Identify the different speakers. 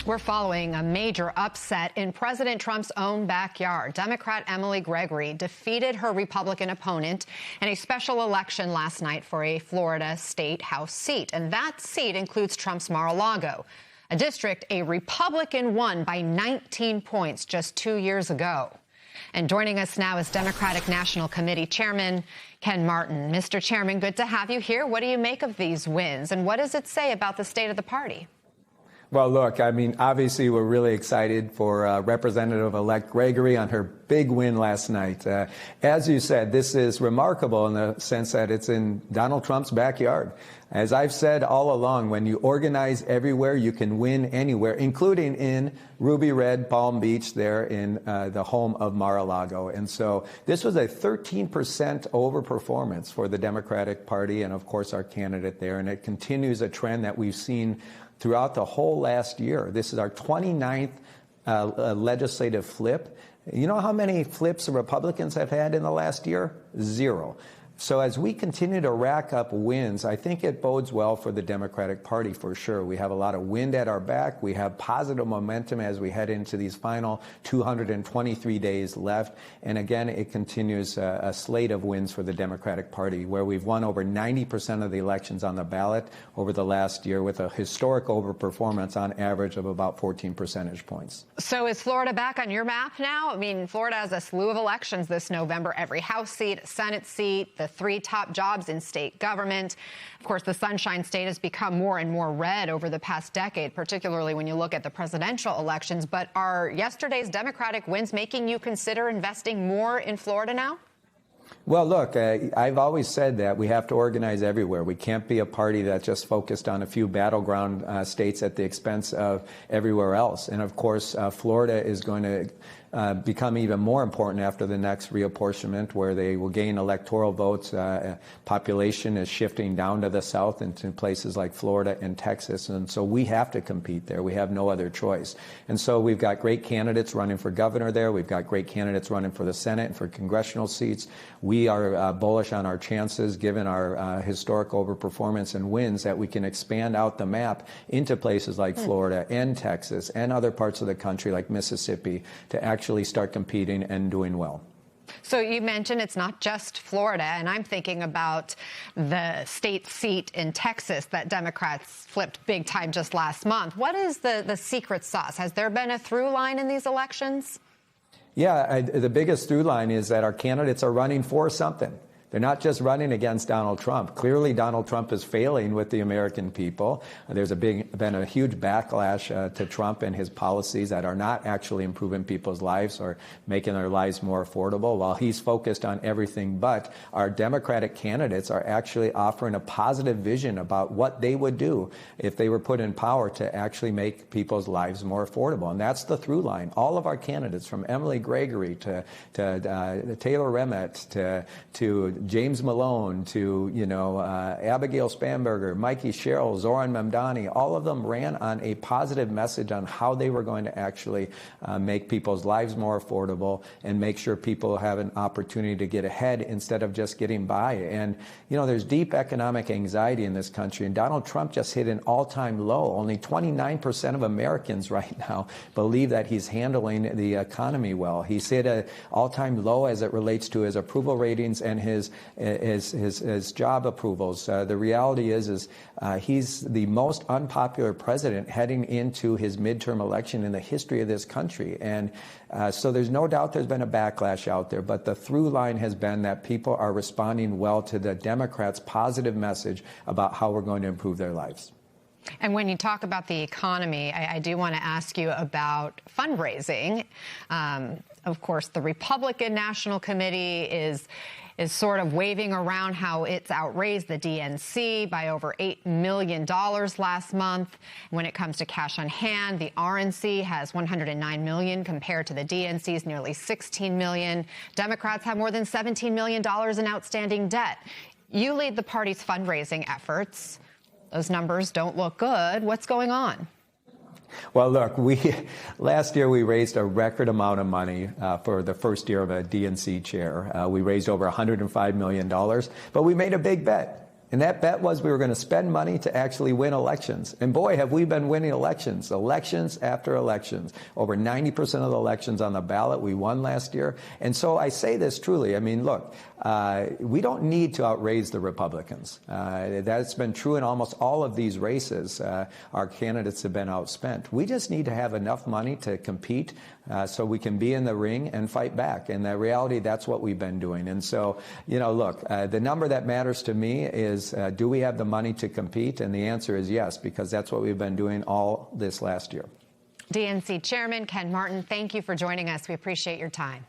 Speaker 1: We're following a major upset in President Trump's own backyard. Democrat Emily Gregory defeated her Republican opponent in a special election last night for a Florida state House seat. And that seat includes Trump's Mar-a-Lago, a district a Republican won by 19 points just 2 years ago. And joining us now is Democratic National Committee Chairman Ken Martin. Mr. Chairman, good to have you here. What do you make of these wins, and what does it say about the state of the party?
Speaker 2: Well, look, I mean, obviously, we're really excited for Representative-elect Gregory on her big win last night. As you said, this is remarkable in the sense that it's in Donald Trump's backyard. As I've said all along, when you organize everywhere, you can win anywhere, including in Ruby Red, Palm Beach, there in the home of Mar-a-Lago. And so this was a 13% overperformance for the Democratic Party and, of course, our candidate there. And it continues a trend that we've seen throughout the whole last year. This is our 29th legislative flip. You know how many flips the Republicans have had in the last year? 0. So as we continue to rack up wins, I think it bodes well for the Democratic Party for sure. We have a lot of wind at our back. We have positive momentum as we head into these final 223 days left. And again, it continues a slate of wins for the Democratic Party, where we've won over 90% of the elections on the ballot over the last year with a historic overperformance on average of about 14 percentage points.
Speaker 1: So is Florida back on your map now? I mean, Florida has a slew of elections this November, every House seat, a Senate seat, the 3 top jobs in state government. Of course, the Sunshine State has become more and more red over the past decade, particularly when you look at the presidential elections. But are yesterday's Democratic wins making you consider investing more in Florida now?
Speaker 2: Well, look, I've always said that we have to organize everywhere. We can't be a party that's just focused on a few battleground states at the expense of everywhere else. And of course, Florida is going to become even more important after the next reapportionment, where they will gain electoral votes. Population is shifting down to the south into places like Florida and Texas. And so we have to compete there. We have no other choice. And so we've got great candidates running for governor there. We've got great candidates running for the Senate and for congressional seats. We are bullish on our chances, given our historic overperformance and wins, that we can expand out the map into places like Florida and Texas and other parts of the country like Mississippi to actually start competing and doing well.
Speaker 1: So you mentioned it's not just Florida, and I'm thinking about the state seat in Texas that Democrats flipped big time just last month. What is the secret sauce? Has there been a through line in these elections?
Speaker 2: Yeah, the biggest through line is that our candidates are running for something. They're not just running against Donald Trump. Clearly, Donald Trump is failing with the American people. There's been a huge backlash to Trump and his policies that are not actually improving people's lives or making their lives more affordable, while he's focused on everything but. Our Democratic candidates are actually offering a positive vision about what they would do if they were put in power to actually make people's lives more affordable. And that's the through line. All of our candidates, from Emily Gregory to Taylor Remmett to James Malone to, Abigail Spanberger, Mikey Sherrill, Zoran Mamdani, all of them ran on a positive message on how they were going to actually make people's lives more affordable and make sure people have an opportunity to get ahead instead of just getting by. And, there's deep economic anxiety in this country, and Donald Trump just hit an all-time low. Only 29% of Americans right now believe that he's handling the economy well. He's hit an all-time low as it relates to his approval ratings and his job approvals. The reality is he's the most unpopular president heading into his midterm election in the history of this country. And so there's no doubt there's been a backlash out there, but the through line has been that people are responding well to the Democrats' positive message about how we're going to improve their lives.
Speaker 1: And when you talk about the economy, I do want to ask you about fundraising. Of course, the Republican National Committee is sort of waving around how it's outraised the DNC by over $8 million last month. When it comes to cash on hand, the RNC has $109 million compared to the DNC's nearly $16 million. Democrats have more than $17 million in outstanding debt. You lead the party's fundraising efforts. Those numbers don't look good. What's going on?
Speaker 2: Well, look, last year we raised a record amount of money for the first year of a DNC chair. We raised over $105 million, but we made a big bet. And that bet was we were going to spend money to actually win elections. And boy, have we been winning elections, elections after elections. Over 90% of the elections on the ballot we won last year. And so I say this truly. I mean, look, we don't need to outraise the Republicans. That's been true in almost all of these races. Our candidates have been outspent. We just need to have enough money to compete so we can be in the ring and fight back. And the reality, that's what we've been doing. And so, you know, look, the number that matters to me is, do we have the money to compete? And the answer is yes, because that's what we've been doing all this last year.
Speaker 1: DNC Chairman Ken Martin, thank you for joining us. We appreciate your time.